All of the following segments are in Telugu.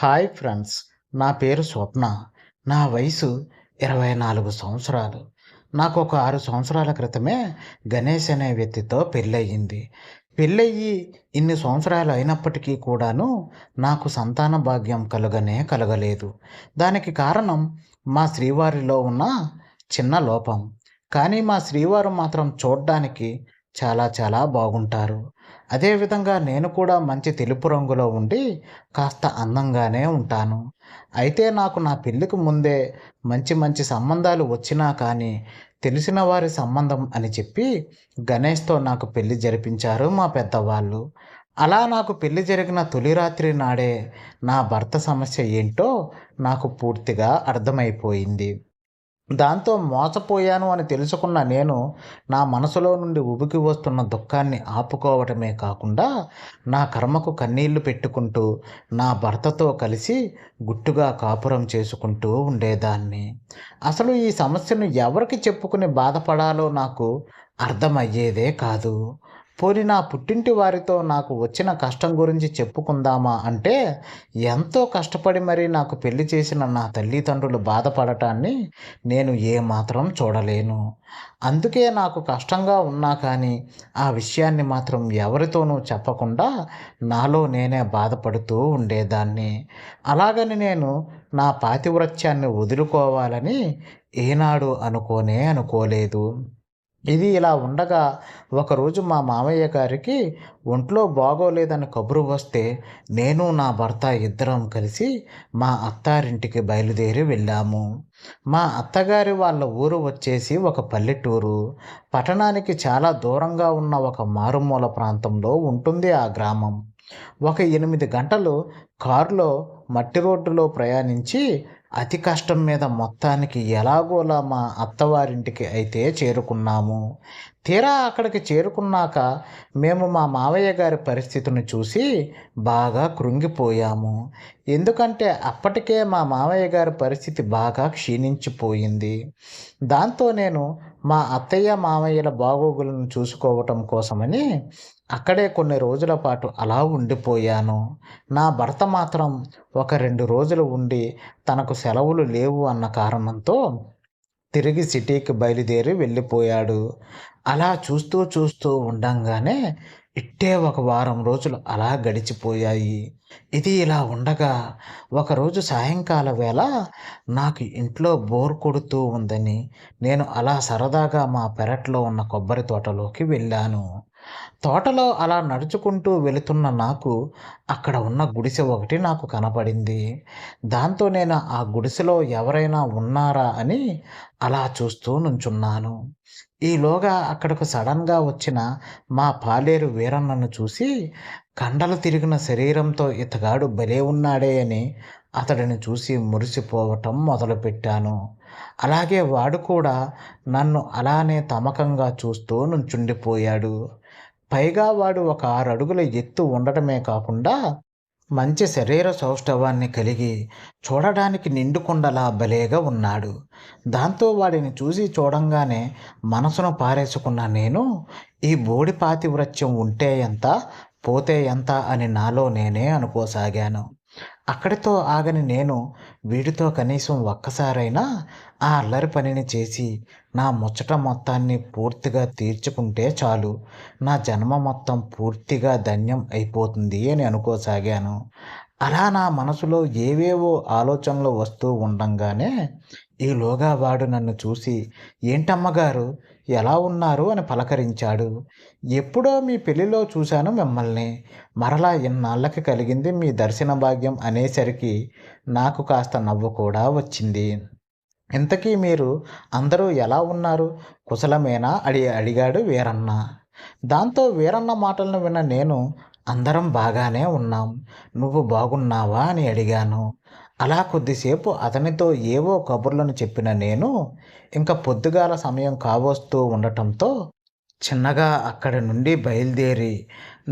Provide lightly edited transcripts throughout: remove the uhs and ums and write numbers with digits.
Hi friends. నా పేరు స్వప్న. నా వయసు 24 సంవత్సరాలు. నాకు ఒక 6 సంవత్సరాల క్రితమే గణేష్ అనే వ్యక్తితో పెళ్ళయింది. పెళ్ళయ్యి ఇన్ని సంవత్సరాలు అయినప్పటికీ కూడాను నాకు సంతాన భాగ్యం కలగలేదు. దానికి కారణం మా శ్రీవారిలో ఉన్న చిన్న లోపం. కానీ మా శ్రీవారు మాత్రం చూడ్డానికి చాలా చాలా బాగుంటారు. అదే విధంగా నేను కూడా మంచి తెలుపు రంగులో ఉండి కాస్త అందంగానే ఉంటాను. అయితే నాకు నా పెళ్ళికి ముందే మంచి మంచి సంబంధాలు వచ్చినా కానీ తెలిసిన వారి సంబంధం అని చెప్పి గణేష్‌తో నాకు పెళ్లి జరిపించారు మా పెద్దవాళ్ళు. అలా నాకు పెళ్లి జరిగిన తొలి రాత్రి నాడే నా భర్త సమస్య ఏంటో నాకు పూర్తిగా అర్థమైపోయింది. దాంతో మోసపోయాను అని తెలుసుకున్న నేను, నా మనసులో నుండి ఉబికి వస్తున్న దుఃఖాన్ని ఆపుకోవటమే కాకుండా, నా కర్మకు కన్నీళ్లు పెట్టుకుంటూ, నా భర్తతో కలిసి గుట్టుగా కాపురం చేసుకుంటూ ఉండేదాన్ని. అసలు ఈ సమస్యను ఎవరికి చెప్పుకుని బాధపడాలో నాకు అర్థమయ్యేదే కాదు. పోనీ నా పుట్టింటి వారితో నాకు వచ్చిన కష్టం గురించి చెప్పుకుందామా అంటే, ఎంతో కష్టపడి మరీ నాకు పెళ్లి చేసిన నా తల్లిదండ్రులు బాధపడటాన్ని నేను ఏమాత్రం చూడలేను. అందుకే నాకు కష్టంగా ఉన్నా కానీ, ఆ విషయాన్ని మాత్రం ఎవరితోనూ చెప్పకుండా నాలో నేనే బాధపడుతూ ఉండేదాన్ని. అలాగని నేను నా పాతివ్రత్యాన్ని వదులుకోవాలని ఏనాడు అనుకోలేదు. ఇది ఇలా ఉండగా ఒకరోజు మా మామయ్య గారికి ఒంట్లో బాగోలేదని కబురు వస్తే నేను నా భర్త ఇద్దరం కలిసి మా అత్తారింటికి బయలుదేరి వెళ్ళాము. మా అత్తగారి వాళ్ళ ఊరు వచ్చేసి ఒక పల్లెటూరు. పట్టణానికి చాలా దూరంగా ఉన్న ఒక మారుమూల ప్రాంతంలో ఉంటుంది ఆ గ్రామం. ఒక 8 గంటలు కారులో మట్టి రోడ్డులో ప్రయాణించి అతి కష్టం మీద మొత్తానికి ఎలాగోలా మా అత్తవారింటికి అయితే చేరుకున్నాము. తీరా అక్కడికి చేరుకున్నాక మేము మా మావయ్య గారి పరిస్థితిని చూసి బాగా కృంగిపోయాము. ఎందుకంటే అప్పటికే మా మావయ్య గారి పరిస్థితి బాగా క్షీణించిపోయింది. దాంతో నేను మా అత్తయ్య, మామయ్యల బాగోగులను చూసుకోవటం కోసమని అక్కడే కొన్ని రోజుల పాటు అలా ఉండిపోయాను. నా భర్త మాత్రం ఒక 2 రోజులు ఉండి తనకు సెలవులు లేవు అన్న కారణంతో తిరిగి సిటీకి బయలుదేరి వెళ్ళిపోయాడు. అలా చూస్తూ చూస్తూ ఉండంగానే ఇట్టే ఒక వారం రోజులు అలా గడిచిపోయాయి. ఇది ఇలా ఉండగా ఒకరోజు సాయంకాల వేళ నాకు ఇంట్లో బోర్ కొడుతూ ఉందని నేను అలా సరదాగా మా పెరట్లో ఉన్న కొబ్బరి తోటలోకి వెళ్ళాను. తోటలో అలా నడుచుకుంటూ వెళుతున్న నాకు అక్కడ ఉన్న గుడిసె ఒకటి నాకు కనపడింది. దాంతో నేను ఆ గుడిసెలో ఎవరైనా ఉన్నారా అని అలా చూస్తూ నుంచున్నాను. ఈలోగా అక్కడకు సడన్‌గా వచ్చిన మా పాలేరు వీరన్నను చూసి కండలు తిరిగిన శరీరంతో ఇతగాడు భలే ఉన్నాడే అని అతడిని చూసి మురిసిపోవటం మొదలుపెట్టాను. అలాగే వాడు కూడా నన్ను అలానే తమకంగా చూస్తూ నుంచుండిపోయాడు. పైగా వాడు ఒక 6 అడుగుల ఎత్తు ఉండటమే కాకుండా మంచి శరీర సౌష్ఠవాన్ని కలిగి చూడడానికి నిండుకుండలా భలేగా ఉన్నాడు. దాంతో వాడిని చూసి చూడంగానే మనసును పారేసుకున్న నేను ఈ బోడి పాతివ్రత్యం ఉంటే ఎంత, పోతే ఎంత అని నాలో నేనే అనుకోసాగాను. అక్కడితో ఆగని నేను వీడితో కనీసం ఒక్కసారైనా ఆ అల్లరి పనిని చేసి నా ముచ్చట మొత్తాన్ని పూర్తిగా తీర్చుకుంటే చాలు, నా జన్మ మొత్తం పూర్తిగా ధన్యం అయిపోతుంది అని అనుకోసాగాను. అలా నా మనసులో ఏవేవో ఆలోచనలు వస్తూ ఉండంగానే ఈలోగా వాడు నన్ను చూసి ఏంటమ్మగారు ఎలా ఉన్నారు అని పలకరించాడు. ఎప్పుడో మీ పెళ్లిలో చూశాను మిమ్మల్ని, మరలా ఇన్నాళ్ళకి కలిగింది మీ దర్శన భాగ్యం అనేసరికి నాకు కాస్త నవ్వు కూడా వచ్చింది. ఇంతకీ మీరు అందరూ ఎలా ఉన్నారు, కుశలమేనా అడిగాడు వీరన్న. దాంతో వీరన్న మాటలను విన్న నేను అందరం బాగానే ఉన్నాం, నువ్వు బాగున్నావా అని అడిగాను. అలా కొద్దిసేపు అతనితో ఏవో కబుర్లను చెప్పిన నేను ఇంక పొద్దుగాల సమయం కావస్తూ ఉండటంతో చిన్నగా అక్కడి నుండి బయలుదేరి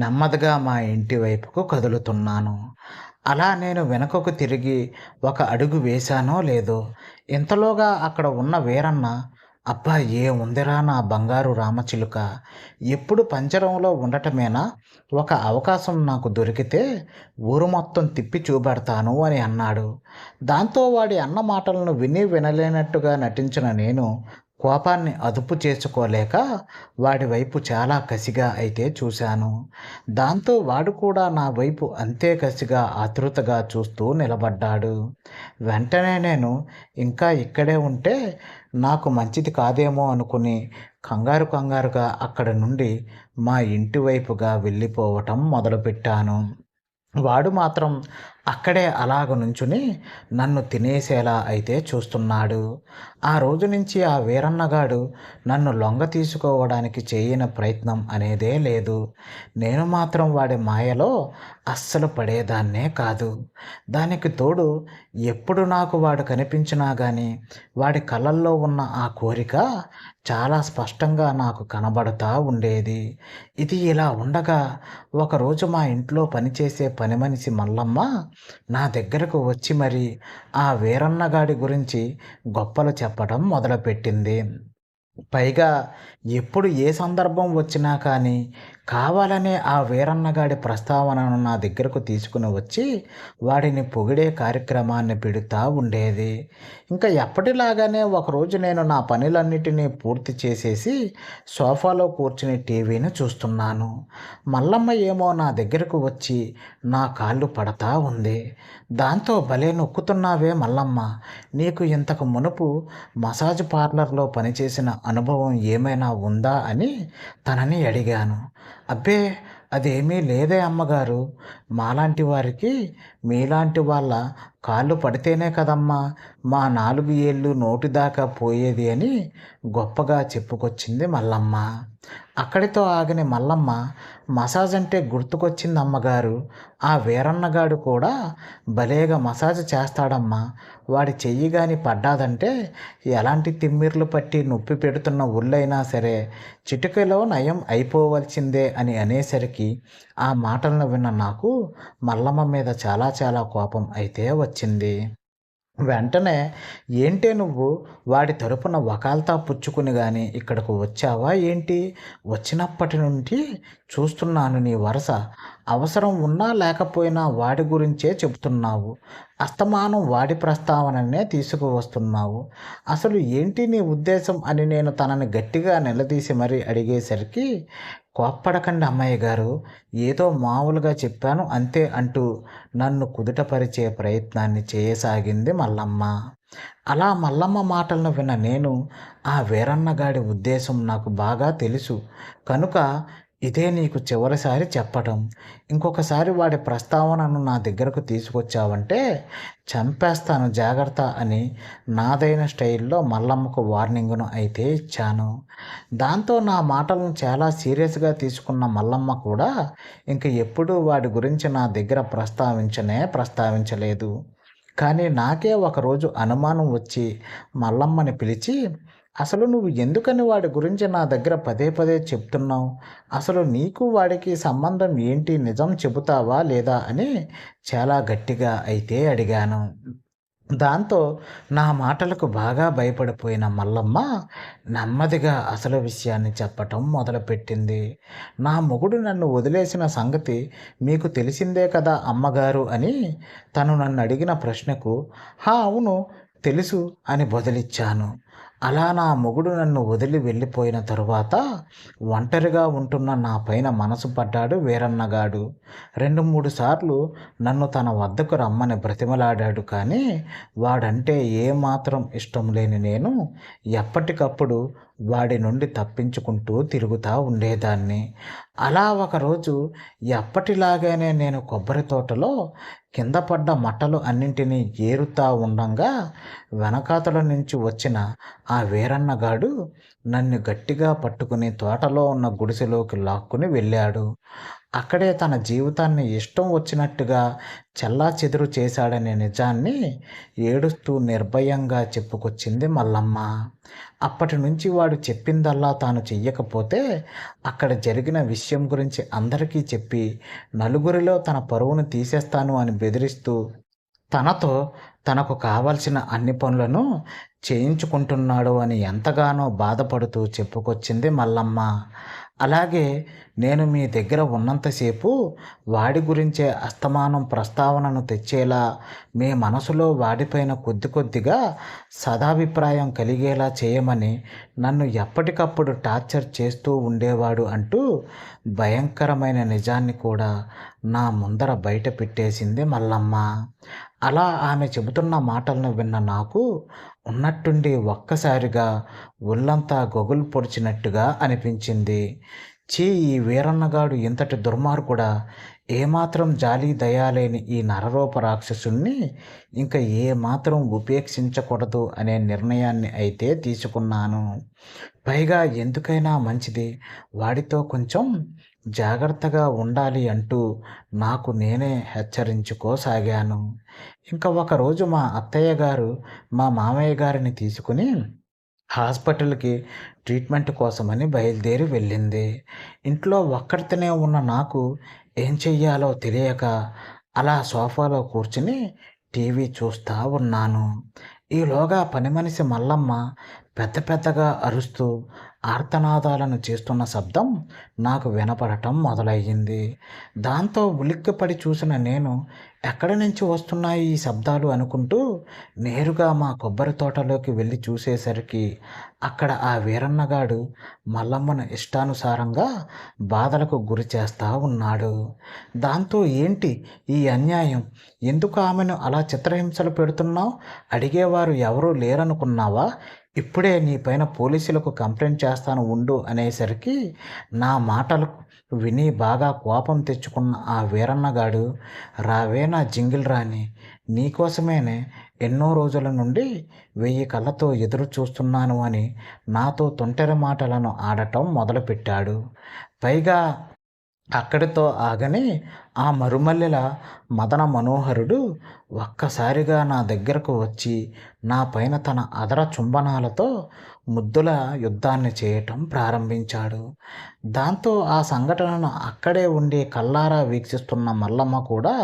నెమ్మదిగా మా ఇంటి వైపుకు కదులుతున్నాను. అలా నేను వెనుకకు తిరిగి ఒక అడుగు వేశానో లేదో ఇంతలోగా అక్కడ ఉన్న వీరన్న అబ్బా! ఏముందిరా నా బంగారు రామచిలుక, ఎప్పుడు పంజరంలో ఉండటమేనా? ఒక అవకాశం నాకు దొరికితే ఊరు మొత్తం తిప్పి చూపెడతాను అని అన్నాడు. దాంతో వాడి అన్న మాటలను విని వినలేనట్టుగా నటించిన నేను కోపాన్ని అదుపు చేసుకోలేక వాడి వైపు చాలా కసిగా అయితే చూశాను. దాంతో వాడు కూడా నా వైపు అంతే కసిగా ఆతృతగా చూస్తూ నిలబడ్డాడు. వెంటనే నేను ఇంకా ఇక్కడే ఉంటే నాకు మంచిది కాదేమో అనుకుని కంగారు కంగారుగా అక్కడి నుండి మా ఇంటి వైపుగా వెళ్ళిపోవటం మొదలుపెట్టాను. వాడు మాత్రం అక్కడే అలాగ నుంచుని నన్ను తినేసేలా అయితే చూస్తున్నాడు. ఆ రోజు నుంచి ఆ వీరన్నగాడు నన్ను లొంగ తీసుకోవడానికి చేయని ప్రయత్నం అనేదే లేదు. నేను మాత్రం వాడి మాయలో అస్సలు పడేదాన్నే కాదు. దానికి తోడు ఎప్పుడు నాకు వాడు కనిపించినా గానీ వాడి కళ్ళల్లో ఉన్న ఆ కోరిక చాలా స్పష్టంగా నాకు కనబడతా ఉండేది. ఇది ఇలా ఉండగా ఒకరోజు మా ఇంట్లో పనిచేసే పని మనిషి మల్లమ్మ నా దగ్గరకు వచ్చి మరి ఆ వీరన్నగాడి గురించి గొప్పలు చెప్పడం మొదలుపెట్టింది. పైగా ఎప్పుడు ఏ సందర్భం వచ్చినా కానీ కావాలనే ఆ వీరన్నగాడి ప్రస్తావనను నా దగ్గరకు తీసుకుని వచ్చి వాడిని పొగిడే కార్యక్రమాన్ని పెడుతూ ఉండేది. ఇంకా ఎప్పటిలాగానే ఒకరోజు నేను నా పనులన్నిటినీ పూర్తి చేసేసి సోఫాలో కూర్చుని టీవీని చూస్తున్నాను. మల్లమ్మ ఏమో నా దగ్గరకు వచ్చి నా కాళ్ళు పడతా ఉంది. దాంతో భలే నొక్కుతున్నావే మల్లమ్మ, నీకు ఇంతకు మునుపు మసాజ్ పార్లర్లో పనిచేసిన అనుభవం ఏమైనా ఉందా అని తనని అడిగాను. అబ్బే, అదేమీ లేదే అమ్మగారు. మాలాంటి వారికి మీలాంటి వాళ్ళ కాళ్ళు పడితేనే కదమ్మా మా 4 ఏళ్ళు నోటిదాకా పోయేది అని గొప్పగా చెప్పుకొచ్చింది మల్లమ్మ. అక్కడితో ఆగిన మల్లమ్మ మసాజ్ అంటే గుర్తుకొచ్చింది అమ్మగారు. ఆ వీరన్నగాడు కూడా భలేగా మసాజ్ చేస్తాడమ్మా. వాడి చెయ్యి గాని పడ్డాదంటే ఎలాంటి తిమ్మిర్లు పట్టి నొప్పి పెడుతున్న ఒళ్ళైనా సరే చిటికెలో నయం అయిపోవలసిందే అని అనేసరికి ఆ మాటలను విన్న నాకు మల్లమ్మ మీద చాలా చాలా కోపం అయితే వచ్చింది. వెంటనే ఏంటే నువ్వు వాడి తరపున వకాల్తా పుచ్చుకుని గాని ఇక్కడకు వచ్చావా ఏంటి? వచ్చినప్పటి నుండి చూస్తున్నాను నీ వరస. అవసరం ఉన్నా లేకపోయినా వాడి గురించే చెబుతున్నావు. అస్తమానం వాడి ప్రస్తావననే తీసుకువస్తున్నావు. అసలు ఏంటి నీ ఉద్దేశం అని నేను తనని గట్టిగా నిలదీసి మరీ అడిగేసరికి కోప్పడకండి అమ్మాయి గారు, ఏదో మామూలుగా చెప్పాను అంతే అంటూ నన్ను కుదుటపరిచే ప్రయత్నాన్ని చేయసాగింది మల్లమ్మ. అలా మల్లమ్మ మాటలను విన్న నేను ఆ వీరన్నగాడి ఉద్దేశం నాకు బాగా తెలుసు కనుక ఇదే నీకు చివరిసారి చెప్పటం. ఇంకొకసారి వాడి ప్రస్తావనను నా దగ్గరకు తీసుకొచ్చావంటే చంపేస్తాను జాగ్రత్త అని నాదైన స్టైల్లో మల్లమ్మకు వార్నింగ్ను అయితే ఇచ్చాను. దాంతో నా మాటలను చాలా సీరియస్గా తీసుకున్న మల్లమ్మ కూడా ఇంక ఎప్పుడూ వాడి గురించి నా దగ్గర ప్రస్తావించలేదు. కానీ నాకే ఒకరోజు అనుమానం వచ్చి మల్లమ్మని పిలిచి, అసలు నువ్వు ఎందుకని వాడి గురించి నా దగ్గర పదే పదే చెప్తున్నావు? అసలు నీకు వాడికి సంబంధం ఏంటి, నిజం చెబుతావా లేదా అని చాలా గట్టిగా అయితే అడిగాను. దాంతో నా మాటలకు బాగా భయపడిపోయిన మల్లమ్మ నెమ్మదిగా అసలు విషయాన్ని చెప్పటం మొదలుపెట్టింది. నా మొగుడు నన్ను వదిలేసిన సంగతి మీకు తెలిసిందే కదా అమ్మగారు అని తను నన్ను అడిగిన ప్రశ్నకు హా అవును తెలుసు అని బదులిచ్చాను. అలా నా మొగుడు నన్ను వదిలి వెళ్ళిపోయిన తరువాత ఒంటరిగా ఉంటున్న నా పైన మనసు పడ్డాడు వీరన్నగాడు. 2-3 సార్లు నన్ను తన వద్దకు రమ్మని బ్రతిమలాడాడు. కానీ వాడంటే ఏమాత్రం ఇష్టం లేని నేను ఎప్పటికప్పుడు వాడి నుండి తప్పించుకుంటూ తిరుగుతూ ఉండేదాన్ని. అలా ఒకరోజు ఎప్పటిలాగానే నేను కొబ్బరి తోటలో కింద పడ్డ మట్టలు అన్నింటినీ ఏరుతా ఉండంగా వెనకాతల నుంచి వచ్చిన ఆ వీరన్నగాడు నన్ను గట్టిగా పట్టుకుని తోటలో ఉన్న గుడిసెలోకి లాక్కుని వెళ్ళాడు. అక్కడే తన జీవితాన్ని ఇష్టం వచ్చినట్టుగా చెల్లాచెదురు చేశాడనే నిజాన్ని ఏడుస్తూ నిర్భయంగా చెప్పుకొచ్చింది మల్లమ్మ. అప్పటి నుంచి వాడు చెప్పిందల్లా తాను చెయ్యకపోతే అక్కడ జరిగిన విషయం గురించి అందరికీ చెప్పి నలుగురిలో తన పరువును తీసేస్తాను అని బెదిరిస్తూ తనతో తనకు కావాల్సిన అన్ని పనులను చేయించుకుంటున్నాడు అని ఎంతగానో బాధపడుతూ చెప్పుకొచ్చింది మల్లమ్మ. అలాగే నేను మీ దగ్గర ఉన్నంతసేపు వాడి గురించే అస్తమానం ప్రస్తావనను తెచ్చేలా, మీ మనసులో వాడిపైన కొద్ది కొద్దిగా సదాభిప్రాయం కలిగేలా చేయమని నన్ను ఎప్పటికప్పుడు టార్చర్ చేస్తూ ఉండేవాడు అంటూ భయంకరమైన నిజాన్ని కూడా నా ముందర బయట పెట్టేసింది మల్లమ్మ. అలా ఆమె చెబుతున్న మాటలను విన్న నాకు ఉన్నట్టుండి ఒక్కసారిగా ఒళ్ళంతా గొగులు పొడిచినట్టుగా అనిపించింది. ఛీ! ఈ వీరన్నగాడు ఇంతటి దుర్మార్గుడా! ఏమాత్రం జాలి దయ లేని ఈ నరరూప రాక్షసుణ్ణి ఇంక ఏమాత్రం ఉపేక్షించకూడదు అనే నిర్ణయాన్ని అయితే తీసుకున్నాను. పైగా ఎందుకైనా మంచిది వాడితో కొంచెం జాగ్రత్తగా ఉండాలి అంటూ నాకు నేనే హెచ్చరించుకోసాగాను. ఇంకా ఒకరోజు మా అత్తయ్య గారు మా మామయ్య గారిని తీసుకుని హాస్పిటల్‌కి ట్రీట్మెంట్ కోసమని బయలుదేరి వెళ్ళింది. ఇంట్లో ఒక్కడితోనే ఉన్న నాకు ఏం చెయ్యాలో తెలియక అలా సోఫాలో కూర్చుని టీవీ చూస్తా ఉన్నాను. ఈలోగా పనిమనిషి మల్లమ్మ పెద్ద పెద్దగా అరుస్తూ ఆర్తనాదాలను చేస్తున్న శబ్దం నాకు వినపడటం మొదలయ్యింది. దాంతో ఉలిక్కిపడి చూసిన నేను ఎక్కడి నుంచి వస్తున్నాయి ఈ శబ్దాలు అనుకుంటూ నేరుగా మా కొబ్బరి తోటలోకి వెళ్ళి చూసేసరికి అక్కడ ఆ వీరన్నగాడు మల్లమ్మను ఇష్టానుసారంగా బాధలకు గురి చేస్తా ఉన్నాడు. దాంతో ఏంటి ఈ అన్యాయం? ఎందుకు ఆమెను అలా చిత్రహింసలు పెడుతున్నావు? అడిగేవారు ఎవరూ లేరనుకున్నావా? ఇప్పుడే నీ పైన పోలీసులకు కంప్లైంట్ చేస్తాను ఉండు అనేసరికి నా మాటలకు విని బాగా కోపం తెచ్చుకున్న ఆ వీరన్నగాడు, రావే నా జింగిల్ రాణి, నీకోసమేనే ఎన్నో రోజుల నుండి 1000 కళ్ళతో ఎదురు చూస్తున్నాను అని నాతో తొంటరి మాటలను ఆడటం మొదలుపెట్టాడు. పైగా అక్కడితో ఆగని ఆ మరుమల్లెల మదన మనోహరుడు ఒక్కసారిగా నా దగ్గరకు వచ్చి నా పైన తన అదర చుంబనాలతో ముద్దుల యుద్ధాన్ని చేయటం ప్రారంభించాడు. దాంతో ఆ సంఘటనను అక్కడే ఉండి కళ్ళారా వీక్షిస్తున్న మల్లమ్మ కూడా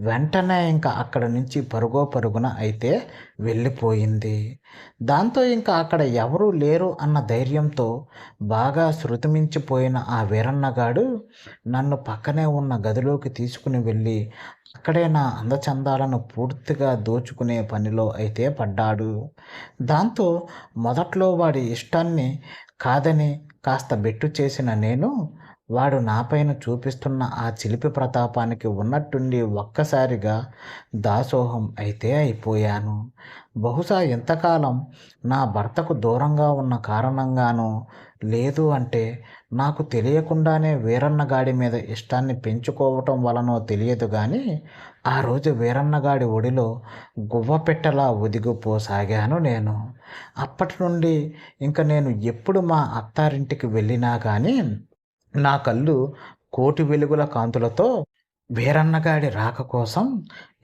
వెంటనే ఇంకా అక్కడి నుంచి పరుగో పరుగున అయితే వెళ్ళిపోయింది. దాంతో ఇంకా అక్కడ ఎవరూ లేరు అన్న ధైర్యంతో బాగా శృతిమించిపోయిన ఆ వీరన్నగాడు నన్ను పక్కనే ఉన్న గదిలోకి తీసుకుని వెళ్ళి అక్కడే నా అందచందాలను పూర్తిగా దోచుకునే పనిలో అయితే పడ్డాడు. దాంతో మొదట్లో వాడి ఇష్టాన్ని కాదని కాస్త బెట్టు చేసిన నేను వాడు నాపైన చూపిస్తున్న ఆ చిలిపి ప్రతాపానికి ఉన్నట్టుండి ఒక్కసారిగా దాసోహం అయితే అయిపోయాను. బహుశా ఇంతకాలం నా భర్తకు దూరంగా ఉన్న కారణంగానో, లేదు అంటే నాకు తెలియకుండానే వీరన్నగాడి మీద ఇష్టాన్ని పెంచుకోవటం వలనో తెలియదు కానీ ఆ రోజు వీరన్నగాడి ఒడిలో గువ్వపెట్టలా ఒదిగిపోసాగాను నేను. అప్పటి నుండి ఇంక నేను ఎప్పుడు మా అత్తారింటికి వెళ్ళినా కానీ నా కళ్ళు కోటి వెలుగుల కాంతులతో వీరన్నగాడి రాక కోసం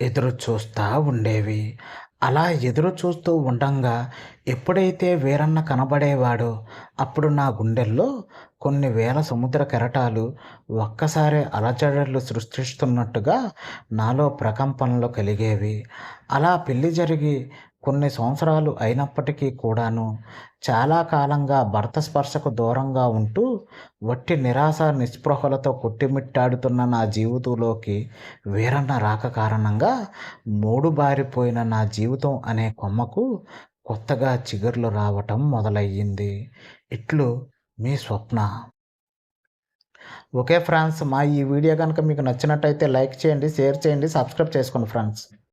ఎదురు చూస్తూ ఉండేవి. అలా ఎదురు చూస్తూ ఉండంగా ఎప్పుడైతే వీరన్న కనబడేవాడో అప్పుడు నా గుండెల్లో కొన్ని వేల సముద్ర కెరటాలు ఒక్కసారే అలజడులు సృష్టిస్తున్నట్టుగా నాలో ప్రకంపనలు కలిగేవి. అలా పెళ్లి జరిగి కొన్ని సంవత్సరాలు అయినప్పటికీ కూడాను చాలా కాలంగా భర్త స్పర్శకు దూరంగా ఉంటూ వట్టి నిరాశ నిస్పృహలతో కొట్టిమిట్టాడుతున్న నా జీవితంలోకి వీరన్న రాక కారణంగా మూడు బారిపోయిన నా జీవితం అనే కొమ్మకు కొత్తగా చిగుర్లు రావటం మొదలయ్యింది. ఇట్లు మీ స్వప్న. ఓకే ఫ్రెండ్స్, మా ఈ వీడియో కనుక మీకు నచ్చినట్టయితే లైక్ చేయండి, షేర్ చేయండి, సబ్స్క్రైబ్ చేసుకోండి ఫ్రెండ్స్.